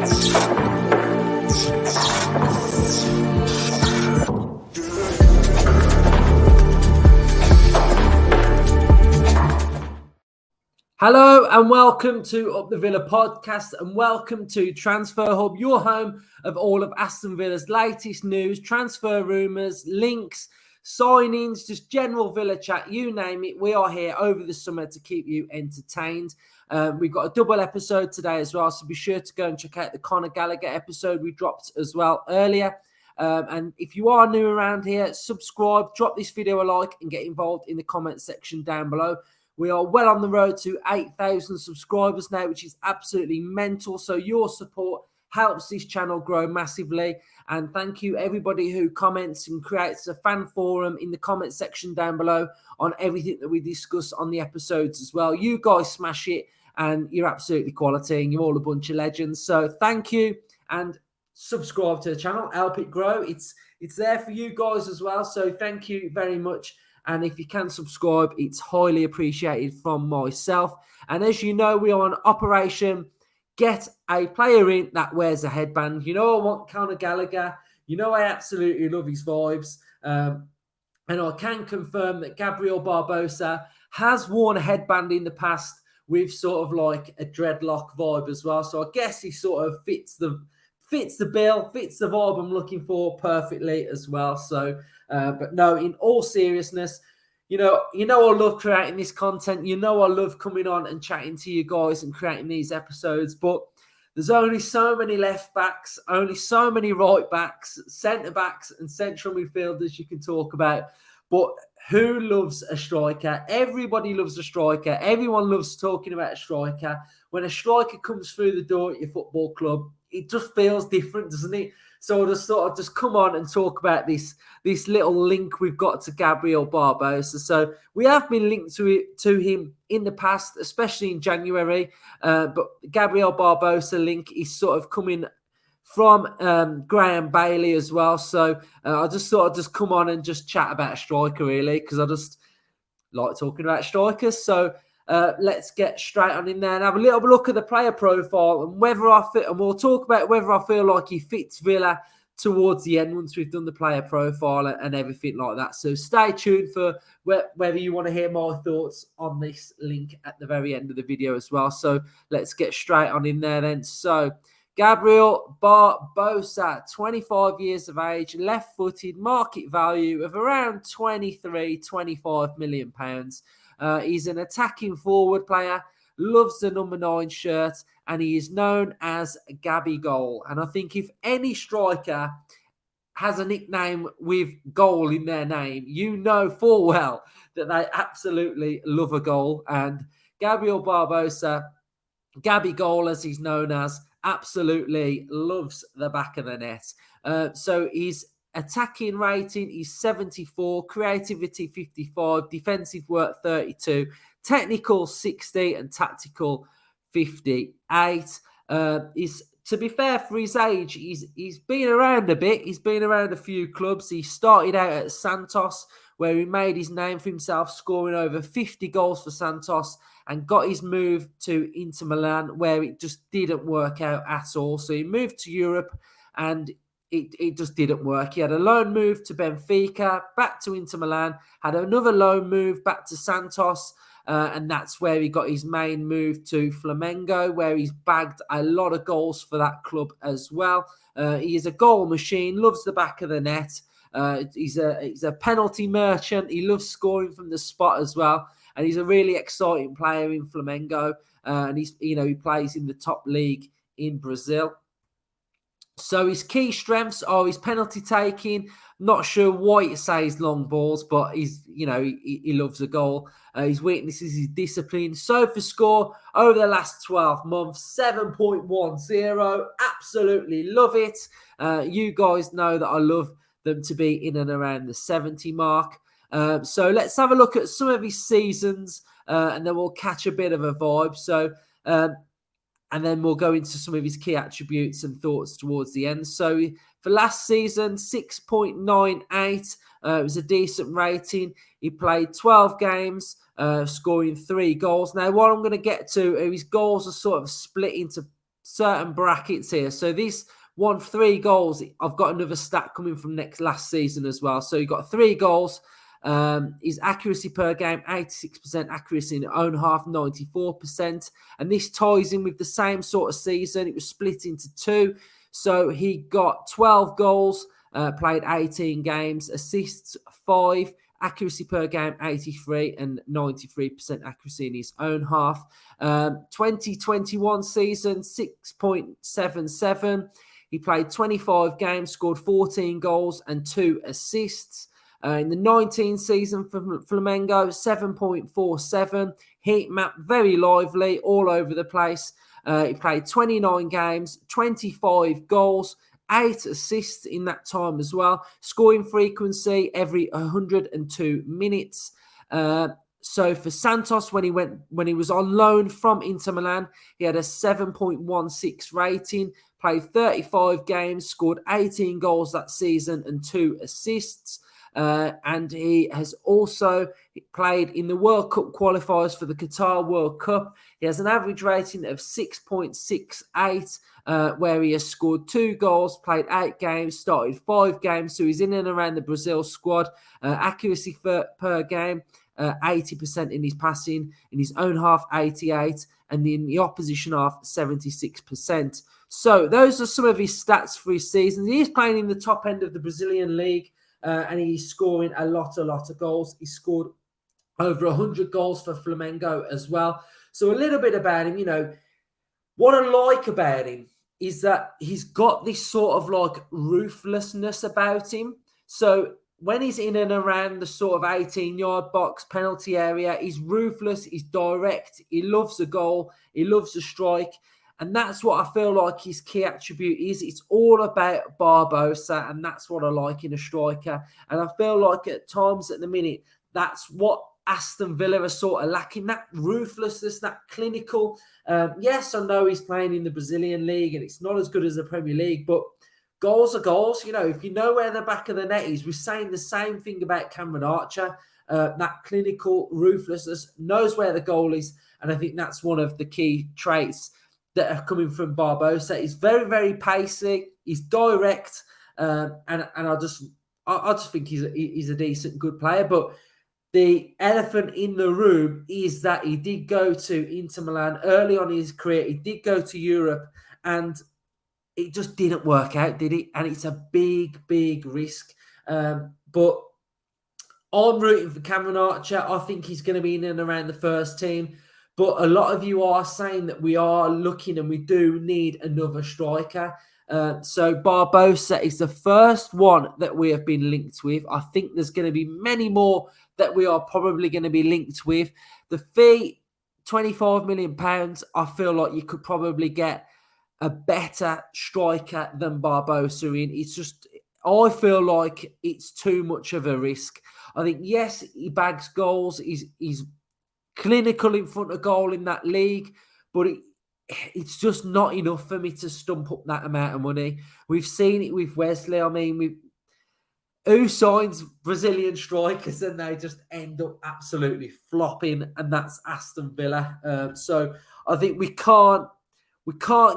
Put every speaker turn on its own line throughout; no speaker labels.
Hello and welcome to Up the Villa podcast and welcome to Transfer Hub, your home of all of Aston Villa's latest news, transfer rumours, links, signings, just general Villa chat, you name it. We are here over the summer to keep you entertained. We've got a double episode today as well, so be sure to go and check out the Conor Gallagher episode we dropped as well earlier. And if you are new around here, subscribe, drop this video a like and get involved in the comment section down below. We are well on the road to 8,000 subscribers now, which is absolutely mental. So your support helps this channel grow massively. And thank you everybody who comments and creates a fan forum in the comment section down below on everything that we discuss on the episodes as well. You guys smash it and you're absolutely quality and you're all a bunch of legends. So thank you and subscribe to the channel, help it grow. It's there for you guys as well. So thank you very much. And if you can subscribe, it's highly appreciated from myself. And as you know, we are on Operation Get a Player In that wears a headband. You know I want Conor Gallagher. You know I absolutely love his vibes. And I can confirm that Gabriel Barbosa has worn a headband in the past with sort of like a dreadlock vibe as well. So I guess he sort of fits the bill, fits the vibe I'm looking for perfectly as well. So, but no, in all seriousness, you know, I love creating this content. You know, I love coming on and chatting to you guys and creating these episodes. But there's only so many left backs, only so many right backs, centre backs, and central midfielders you can talk about. But who loves a striker? Everybody loves a striker. Everyone loves talking about a striker. When a striker comes through the door at your football club, it just feels different, doesn't it? So I just thought I'd just come on and talk about this little link we've got to Gabriel Barbosa. So we have been linked to him in the past, especially in January. But Gabriel Barbosa link is sort of coming from Graham Bailey as well. So I just thought I'd just come on and just chat about a striker, really, because I just like talking about strikers. So let's get straight on in there and have a little look at the player profile and whether I fit. And we'll talk about whether I feel like he fits Villa towards the end once we've done the player profile and everything like that. So stay tuned for whether you want to hear my thoughts on this link at the very end of the video as well. So let's get straight on in there then. So Gabriel Barbosa, 25 years of age, left-footed, market value of around 23-25 million pounds. He's an attacking forward player, loves the number 9 shirt, and he is known as Gabigol. And I think if any striker has a nickname with goal in their name, you know full well that they absolutely love a goal. And Gabriel Barbosa, Gabigol as he's known as, absolutely loves the back of the net. So his attacking rating is 74, creativity 55, defensive work 32, technical 60, and tactical 58. To be fair, for his age, he's been around a bit. He's been around a few clubs. He started out at Santos, where he made his name for himself, scoring over 50 goals for Santos, and got his move to Inter Milan, where it just didn't work out at all. So he moved to Europe, and it just didn't work. He had a loan move to Benfica, back to Inter Milan, had another loan move back to Santos, and that's where he got his main move to Flamengo, where he's bagged a lot of goals for that club as well. He is a goal machine, loves the back of the net. He's a penalty merchant. He loves scoring from the spot as well. And he's a really exciting player in Flamengo. And he plays in the top league in Brazil. So his key strengths are his penalty taking. Not sure why it says long balls, but he loves a goal. His weaknesses is discipline. So for score over the last 12 months, 7.10. Absolutely love it. You guys know that I love them to be in and around the 70 mark. So let's have a look at some of his seasons and then we'll catch a bit of a vibe. So, and then we'll go into some of his key attributes and thoughts towards the end. So for last season, 6.98. It was a decent rating. He played 12 games, scoring 3 goals. Now, what I'm going to get to, his goals are sort of split into certain brackets here. So this won 3 goals. I've got another stat coming from last season as well. So he got 3 goals. His accuracy per game, 86% accuracy in the own half, 94%. And this ties in with the same sort of season. It was split into 2. So he got 12 goals, played 18 games, assists 5, accuracy per game 83 and 93% accuracy in his own half. 2021 season, 6.77. He played 25 games, scored 14 goals and 2 assists. In the 19 season for Flamengo, 7.47. Heat map, very lively, all over the place. He played 29 games, 25 goals, 8 assists in that time as well. Scoring frequency every 102 minutes. So for Santos, when he was on loan from Inter Milan, he had a 7.16 rating, played 35 games, scored 18 goals that season and 2 assists. And he has also played in the World Cup qualifiers for the Qatar World Cup. He has an average rating of 6.68, where he has scored 2 goals, played 8 games, started 5 games. So he's in and around the Brazil squad. Accuracy per game, 80% in his passing, in his own half, 88%, and in the opposition half, 76%. So those are some of his stats for his season. He is playing in the top end of the Brazilian league. And he's scoring a lot of goals. He scored over 100 goals for Flamengo as well. So a little bit about him, what I like about him is that he's got this sort of like ruthlessness about him. So when he's in and around the sort of 18-yard box, penalty area, he's ruthless, he's direct, he loves a goal, he loves a strike. And that's what I feel like his key attribute is. It's all about Barbosa, and that's what I like in a striker. And I feel like at times at the minute, that's what Aston Villa are sort of lacking, that ruthlessness, that clinical. Yes, I know he's playing in the Brazilian league, and it's not as good as the Premier League, but goals are goals. If you know where the back of the net is, we're saying the same thing about Cameron Archer. That clinical ruthlessness, knows where the goal is, and I think that's one of the key traits that are coming from Barbosa. He's very, very pacey. He's direct, and I just think he's a decent, good player. But the elephant in the room is that he did go to Inter Milan early on in his career. He did go to Europe, and it just didn't work out, did it? And it's a big, big risk. But I'm rooting for Cameron Archer. I think he's going to be in and around the first team. But a lot of you are saying that we are looking and we do need another striker. So Barbosa is the first one that we have been linked with. I think there's going to be many more that we are probably going to be linked with. The fee, £25 million. I feel like you could probably get a better striker than Barbosa in. It's just, I feel like it's too much of a risk. I think, yes, he bags goals. He's clinical in front of goal in that league, but it's just not enough for me to stump up that amount of money. We've seen it with Wesley. I mean, who signs Brazilian strikers and they just end up absolutely flopping, and that's Aston Villa. So I think we can't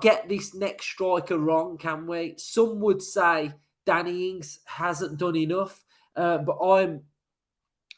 get this next striker wrong, can we? Some would say Danny Ings hasn't done enough, but I'm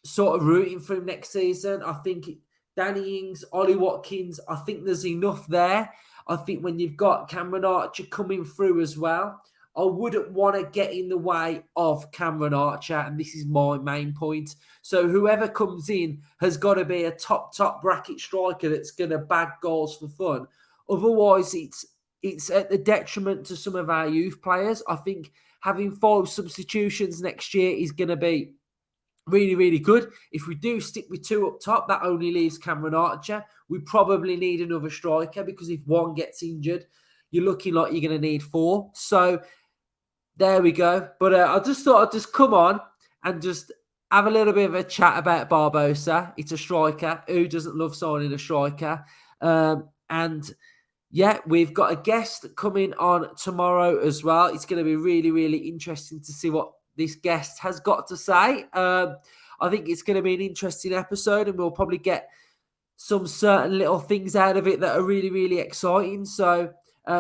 sort of rooting for him next season. I think Danny Ings, Ollie Watkins, I think there's enough there. I think when you've got Cameron Archer coming through as well, I wouldn't want to get in the way of Cameron Archer, and this is my main point. So whoever comes in has got to be a top bracket striker that's going to bag goals for fun. Otherwise, it's at the detriment to some of our youth players. I think having 5 substitutions next year is going to be really, really good. If we do stick with 2 up top, that only leaves Cameron Archer. We probably need another striker, because if one gets injured, you're looking like you're going to need 4. So there we go. But I just thought I'd just come on and just have a little bit of a chat about Barbosa. It's a striker. Who doesn't love signing a striker? And yeah, we've got a guest coming on tomorrow as well. It's going to be really, really interesting to see what this guest has got to say. I think it's going to be an interesting episode, and we'll probably get some certain little things out of it that are really, really exciting. So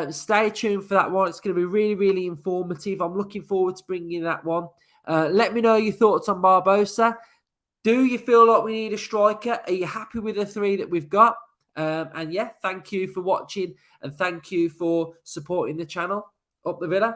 Stay tuned for that one. It's going to be really, really informative. I'm looking forward to bringing you that one. Let me know your thoughts on Barbosa. Do you feel like we need a striker? Are you happy with the 3 that we've got? And yeah, thank you for watching and thank you for supporting the channel. Up the Villa.